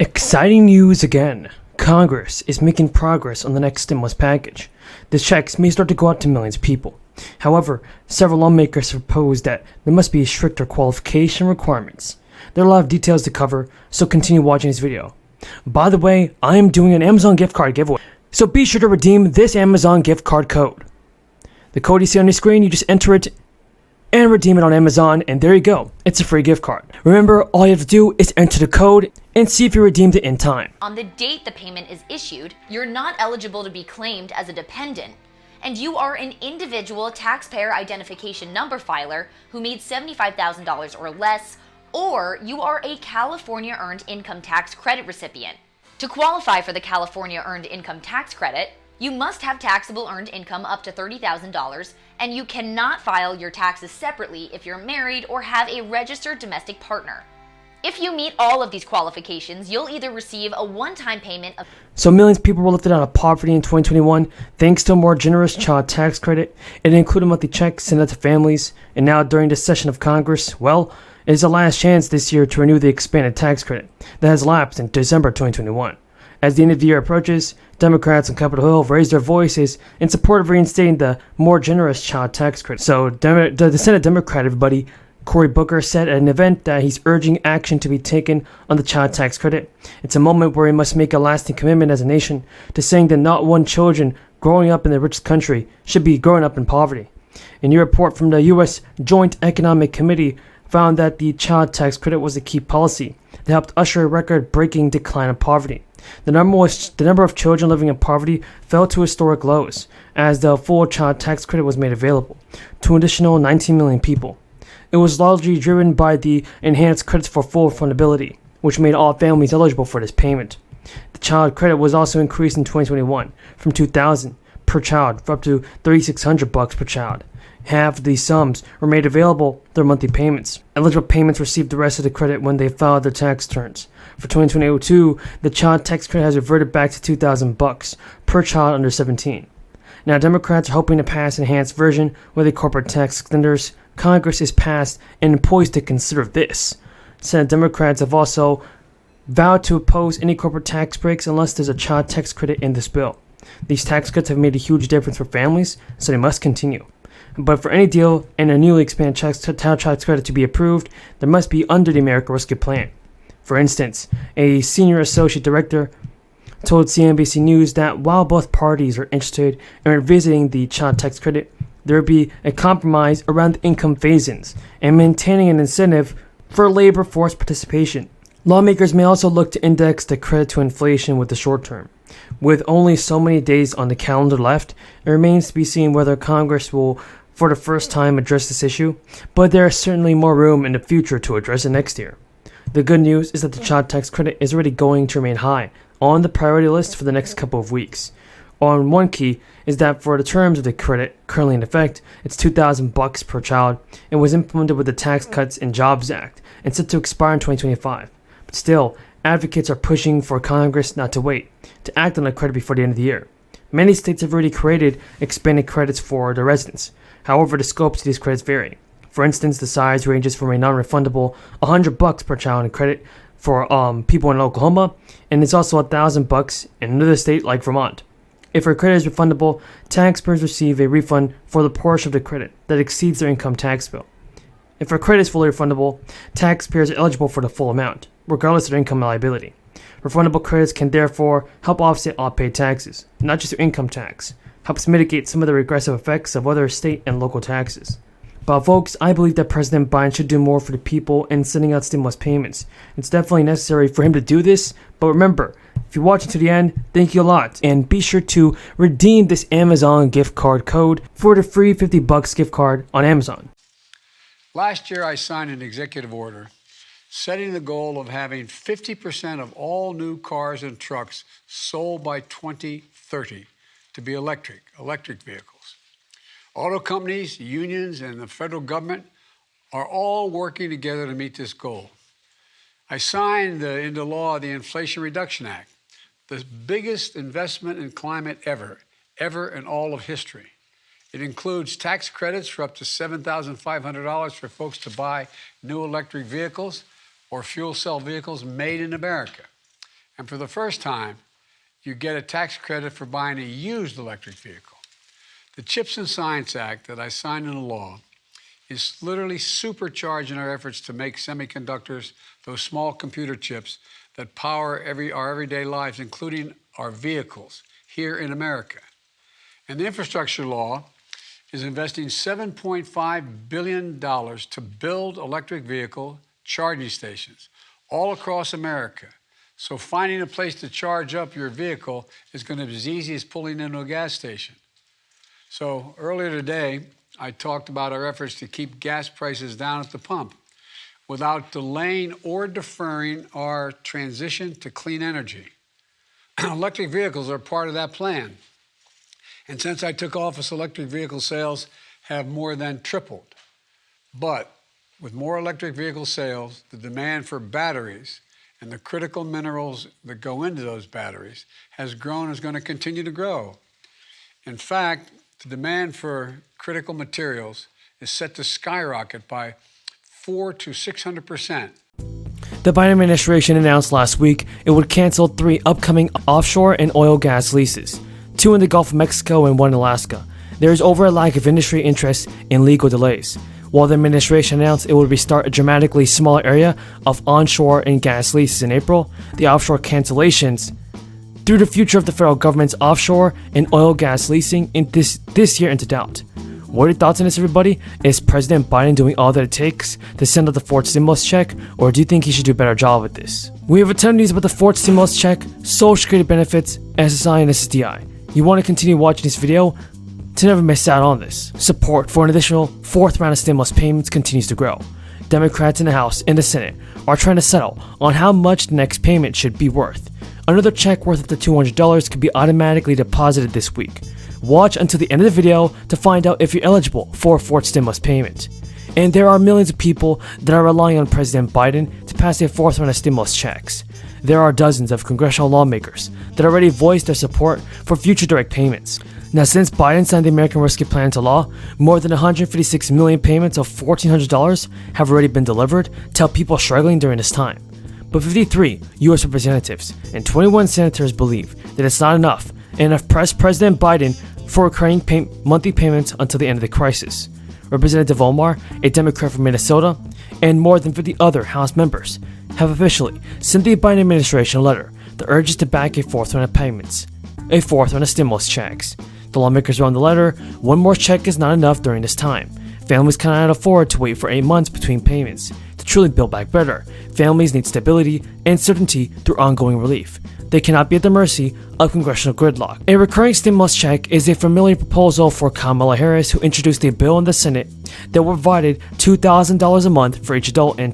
Exciting news again. Congress is making progress on the next stimulus package. The checks may start to go out to millions of people. However, several lawmakers have proposed that there must be stricter qualification requirements. There are a lot of details to cover, so continue watching this video. By the way, I am doing an Amazon gift card giveaway, so be sure to redeem this Amazon gift card code. The code you see on your screen, you just enter it and redeem it on Amazon, and there you go. It's a free gift card. Remember, all you have to do is enter the code and see if you redeemed it in time. On the date the payment is issued, you're not eligible to be claimed as a dependent, and you are an individual taxpayer identification number filer who made $75,000 or less, or you are a California Earned Income Tax Credit recipient. To qualify for the California Earned Income Tax Credit, you must have taxable earned income up to $30,000, and you cannot file your taxes separately if you're married or have a registered domestic partner. If you meet all of these qualifications, you'll either receive a one-time payment of... So millions of people were lifted out of poverty in 2021 thanks to a more generous child tax credit. It included monthly checks sent out to families, and now during this session of Congress, well, it is the last chance this year to renew the expanded tax credit that has lapsed in December 2021. As the end of the year approaches, Democrats on Capitol Hill have raised their voices in support of reinstating the more generous child tax credit. So the Senate Democrat, everybody, Cory Booker, said at an event that he's urging action to be taken on the child tax credit. It's a moment where we must make a lasting commitment as a nation to saying that not one children growing up in the richest country should be growing up in poverty. A new report from the U.S. Joint Economic Committee found that the child tax credit was a key policy that helped usher a record-breaking decline of poverty. The number of children living in poverty fell to historic lows as the full child tax credit was made available to an additional 19 million people. It was largely driven by the enhanced credits for full fundability, which made all families eligible for this payment. The child credit was also increased in 2021 from $2,000 per child for up to $3,600 per child. Half of these sums were made available through monthly payments. Eligible payments received the rest of the credit when they filed their tax returns. For 2022, the child tax credit has reverted back to $2,000 per child under 17. Now, Democrats are hoping to pass an enhanced version with the corporate tax extenders. Congress is passed and poised to consider this. Senate Democrats have also vowed to oppose any corporate tax breaks unless there's a child tax credit in this bill. These tax cuts have made a huge difference for families, so they must continue. But for any deal and a newly expanded child tax credit to be approved, there must be under the American Rescue Plan. For instance, a senior associate director told CNBC News that while both parties are interested in revisiting the child tax credit, there would be a compromise around the income phase-ins and maintaining an incentive for labor force participation. Lawmakers may also look to index the credit to inflation with the short term. With only so many days on the calendar left, it remains to be seen whether Congress will for the first time address this issue, but there is certainly more room in the future to address it next year. The good news is that the child tax credit is already going to remain high on the priority list for the next couple of weeks. On one key is that for the terms of the credit currently in effect, it's $2,000 per child and was implemented with the Tax Cuts and Jobs Act and set to expire in 2025. But still, advocates are pushing for Congress not to wait to act on the credit before the end of the year. Many states have already created expanded credits for their residents. However, the scopes of these credits vary. For instance, the size ranges from a non-refundable $100 per child in credit for people in Oklahoma, and it's also $1,000 in another state like Vermont. If a credit is refundable, taxpayers receive a refund for the portion of the credit that exceeds their income tax bill. If a credit is fully refundable, taxpayers are eligible for the full amount, regardless of their income liability. Refundable credits can therefore help offset all paid taxes, not just their income tax. Helps mitigate some of the regressive effects of other state and local taxes. But folks, I believe that President Biden should do more for the people in sending out stimulus payments. It's definitely necessary for him to do this, but remember, if you're watching to the end, thank you a lot, and be sure to redeem this Amazon gift card code for the free $50 gift card on Amazon. Last year, I signed an executive order setting the goal of having 50% of all new cars and trucks sold by 2030 to be electric vehicles. Auto companies, unions, and the federal government are all working together to meet this goal. I signed into law the Inflation Reduction Act, the biggest investment in climate ever in all of history. It includes tax credits for up to $7,500 for folks to buy new electric vehicles or fuel cell vehicles made in America. And for the first time, you get a tax credit for buying a used electric vehicle. The CHIPS and Science Act that I signed into law is literally supercharging our efforts to make semiconductors, those small computer chips that power our everyday lives, including our vehicles here in America. And the infrastructure law is investing $7.5 billion to build electric vehicle charging stations all across America. So finding a place to charge up your vehicle is going to be as easy as pulling into a gas station. So earlier today, I talked about our efforts to keep gas prices down at the pump without delaying or deferring our transition to clean energy. Electric vehicles are part of that plan. And since I took office, electric vehicle sales have more than tripled. But with more electric vehicle sales, the demand for batteries and the critical minerals that go into those batteries has grown and is going to continue to grow. In fact, the demand for critical materials is set to skyrocket by 400% to 600%. The Biden administration announced last week it would cancel 3 upcoming offshore and oil gas leases, 2 in the Gulf of Mexico and 1 in Alaska. There is over a lack of industry interest in legal delays. While the administration announced it would restart a dramatically smaller area of onshore and gas leases in April, the offshore cancellations threw the future of the federal government's offshore and oil gas leasing in this year into doubt. What are your thoughts on this, everybody? Is President Biden doing all that it takes to send out the fourth stimulus check, or do you think he should do a better job with this? We have a ton of news about the fourth stimulus check, Social Security benefits, SSI and SSDI. You want to continue watching this video to never miss out on this. Support for an additional 4th round of stimulus payments continues to grow. Democrats in the House and the Senate are trying to settle on how much the next payment should be worth. Another check worth up to $200 could be automatically deposited this week. Watch until the end of the video to find out if you're eligible for a 4th stimulus payment. And there are millions of people that are relying on President Biden to pass a 4th round of stimulus checks. There are dozens of congressional lawmakers that already voiced their support for future direct payments. Now, since Biden signed the American Rescue Plan into law, more than 156 million payments of $1,400 have already been delivered to help people struggling during this time. But 53 U.S. representatives and 21 senators believe that it's not enough and have pressed President Biden for recurring monthly payments until the end of the crisis. Representative Omar, a Democrat from Minnesota, and more than 50 other House members have officially sent the Biden administration a letter that urges to back a 4th round of payments, a 4th round of stimulus checks. The lawmakers wrote in the letter, one more check is not enough during this time. Families cannot afford to wait for 8 months between payments. To truly build back better, families need stability and certainty through ongoing relief. They cannot be at the mercy of congressional gridlock. A recurring stimulus check is a familiar proposal for Kamala Harris, who introduced a bill in the Senate that provided $2,000 a month for each adult and